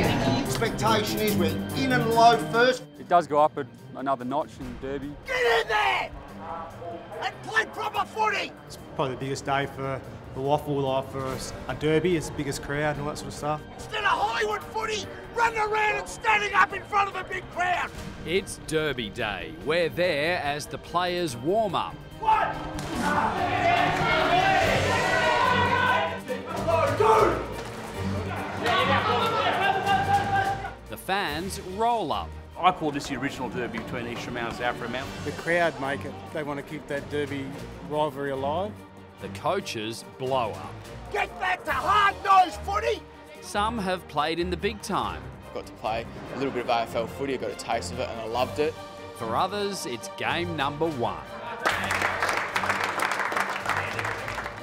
Expectation is we're in and low first. It does go up another notch in Derby. Get in there and play proper footy. It's probably the biggest day for the Waffle, like for a derby. It's the biggest crowd and all that sort of stuff. Instead of Hollywood footy, running around and standing up in front of a big crowd. It's Derby Day. We're there as the players warm up. One. The fans roll up. I call this the original derby between East Fremantle and South Fremantle. The crowd make it. They want to keep that derby rivalry alive. The coaches blow up. Get back to hard-nosed footy. Some have played in the big time. Got to play a little bit of AFL footy, I got a taste of it and I loved it. For others, it's game number one.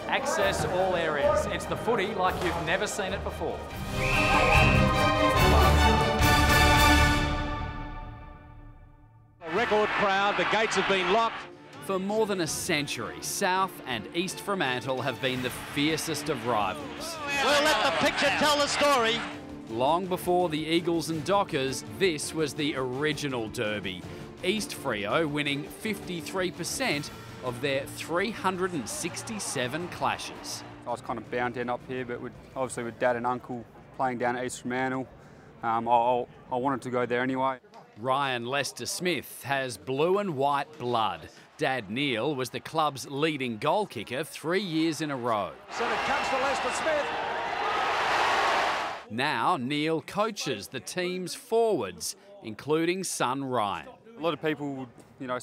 Access all areas. It's the footy like you've never seen it before. A record crowd, the gates have been locked. For more than a century, South and East Fremantle have been the fiercest of rivals. We'll let the picture tell the story. Long before the Eagles and Dockers, this was the original derby. East Freo winning 53% of their 367 clashes. I was kind of bound to end up here, but obviously with Dad and Uncle playing down at East Fremantle, I wanted to go there anyway. Ryan Lester-Smith has blue and white blood. Dad Neil was the club's leading goal kicker 3 years in a row. So it comes to Lester-Smith. Now Neil coaches the team's forwards, including son Ryan. A lot of people would,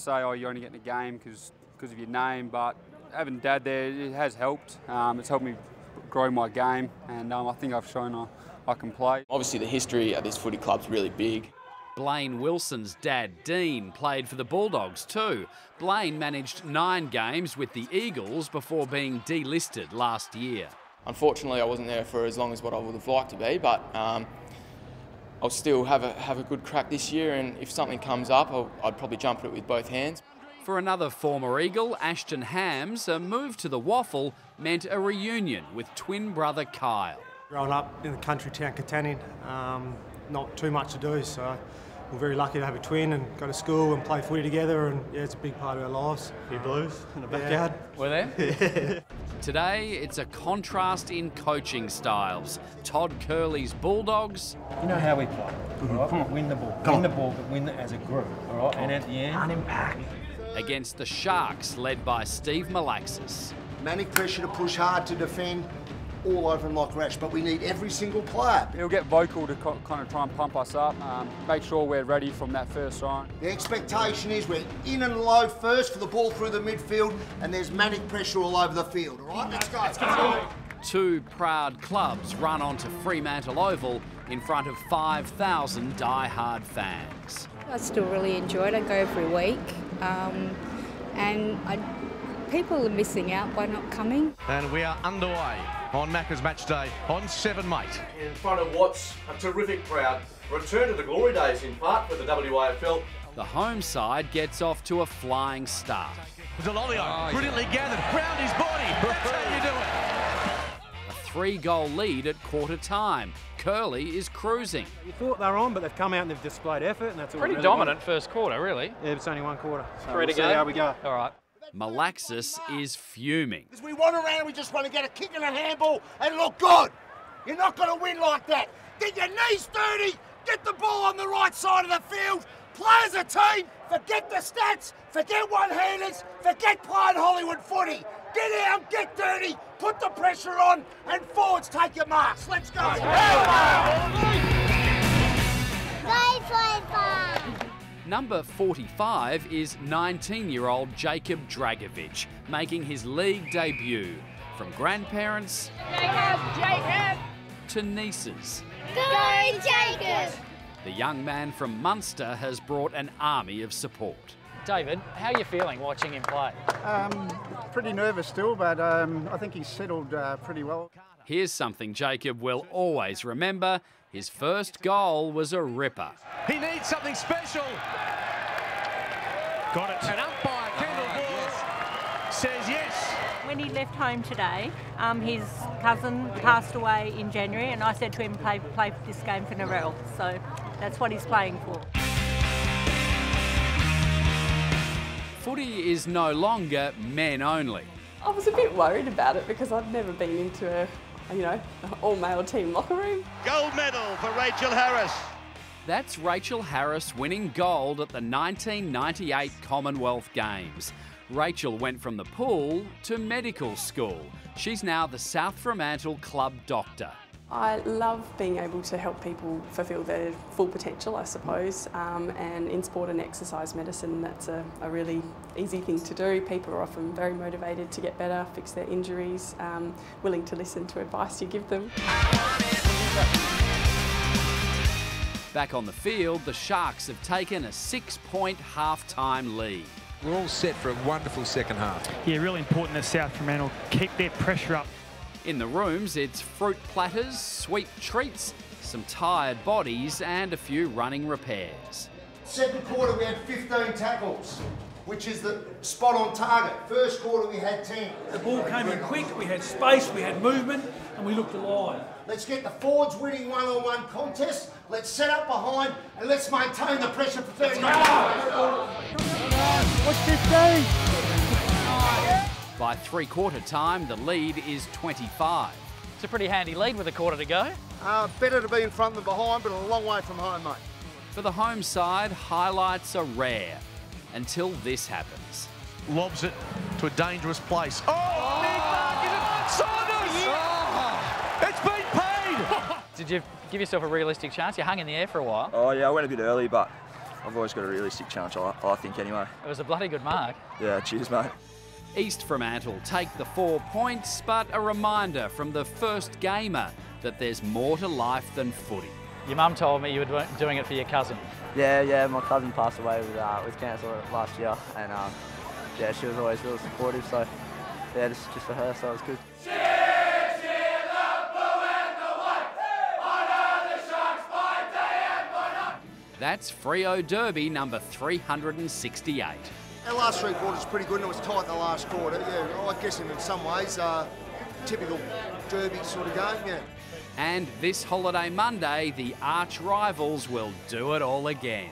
say, oh, you're only getting a game because of your name, but having Dad there, it has helped. It's helped me grow my game, and I think I've shown I can play. Obviously the history at this footy club's really big. Blaine Wilson's dad, Dean, played for the Bulldogs too. Blaine managed 9 games with the Eagles before being delisted last year. Unfortunately, I wasn't there for as long as what I would have liked to be, but I'll still have a good crack this year, and if something comes up, I'd probably jump at it with both hands. For another former Eagle, Ashton Hams, a move to the Waffle meant a reunion with twin brother Kyle. Growing up in the country town Katanning, not too much to do, so we're very lucky to have a twin and go to school and play footy together, and yeah, it's a big part of our lives. A few blues in the backyard. We're there? Today, it's a contrast in coaching styles. Todd Curley's Bulldogs. You know how we play, right? Win the ball. Win the ball, but win it as a group, all right? And at the end, unimpact. Against the Sharks, led by Steve Malaxis. Manic pressure to push hard to defend, all over him like rash, but we need every single player. He'll get vocal to kind of try and pump us up, make sure we're ready from that first line. The expectation is we're in and low first for the ball through the midfield, and there's manic pressure all over the field, all right? Let's go. 2 proud clubs run onto Fremantle Oval in front of 5,000 die-hard fans. I still really enjoy it. I go every week, people are missing out by not coming. And we are underway on Macca's Match Day on 7 Mate. In front of what's a terrific crowd. Return to the glory days in part for the WAFL. The home side gets off to a flying start. Delolio brilliantly gathered round his body. That's how you do it. A 3-goal lead at quarter time. Curley is cruising. You thought they were on, but they've come out and they've displayed effort, and that's all. Pretty dominant first quarter, really. Yeah, it's only 1 quarter. So 3 to go. See how we go. All right. Malaxis is fuming. As we run around, we just want to get a kick and a handball and look good. You're not going to win like that. Get your knees dirty, get the ball on the right side of the field, play as a team, forget the stats, forget one-handers, forget playing Hollywood footy. Get out, get dirty, put the pressure on, and forwards take your marks. Let's go. Number 45 is 19-year-old Jacob Dragovic, making his league debut. From grandparents to nieces. Go Jacob! The young man from Munster has brought an army of support. David, how are you feeling watching him play? Pretty nervous still, but I think he's settled pretty well. Here's something Jacob will always remember. His first goal was a ripper. He needs something special. Got it. And umpire Kendall Ball says yes. when he left home today, his cousin passed away in January, and I said to him, play this game for Narelle. So that's what he's playing for. Footy is no longer men only. I was a bit worried about it because I'd never been into a all-male team locker room. Gold medal for Rachel Harris. That's Rachel Harris winning gold at the 1998 Commonwealth Games. Rachel went from the pool to medical school. She's now the South Fremantle club doctor. I love being able to help people fulfil their full potential, I suppose, and in sport and exercise medicine that's a really easy thing to do. People are often very motivated to get better, fix their injuries, willing to listen to advice you give them. Back on the field, the Sharks have taken a 6-point half-time lead. We're all set for a wonderful second half. Yeah, really important that South Fremantle keep their pressure up. In the rooms, it's fruit platters, sweet treats, some tired bodies and a few running repairs. Second quarter we had 15 tackles, which is the spot on target. First quarter we had 10. The ball came in quick, we had space, we had movement, and we looked alive. Let's get the forwards winning one-on-one contest. Let's set up behind and let's maintain the pressure for 30 minutes. What's 15? By three-quarter time, the lead is 25. It's a pretty handy lead with a quarter to go. Better to be in front than behind, but a long way from home, mate. For the home side, highlights are rare until this happens. Lobs it to a dangerous place. Oh, Nick Mark, is it Saunders? Oh, it's been paid! Did you give yourself a realistic chance? You hung in the air for a while. Oh yeah, I went a bit early, but I've always got a realistic chance, I think anyway. It was a bloody good mark. Yeah, cheers mate. East Fremantle take the 4 points, but a reminder from the first gamer that there's more to life than footy. Your mum told me you were doing it for your cousin. Yeah, my cousin passed away with cancer last year, and yeah, she was always really supportive, so yeah, just for her, so it was good. That's Freo Derby number 368. Our last three quarters pretty good, and it was tight in the last quarter. Yeah, I guess in some ways, typical derby sort of game, yeah. And this holiday Monday, the arch rivals will do it all again.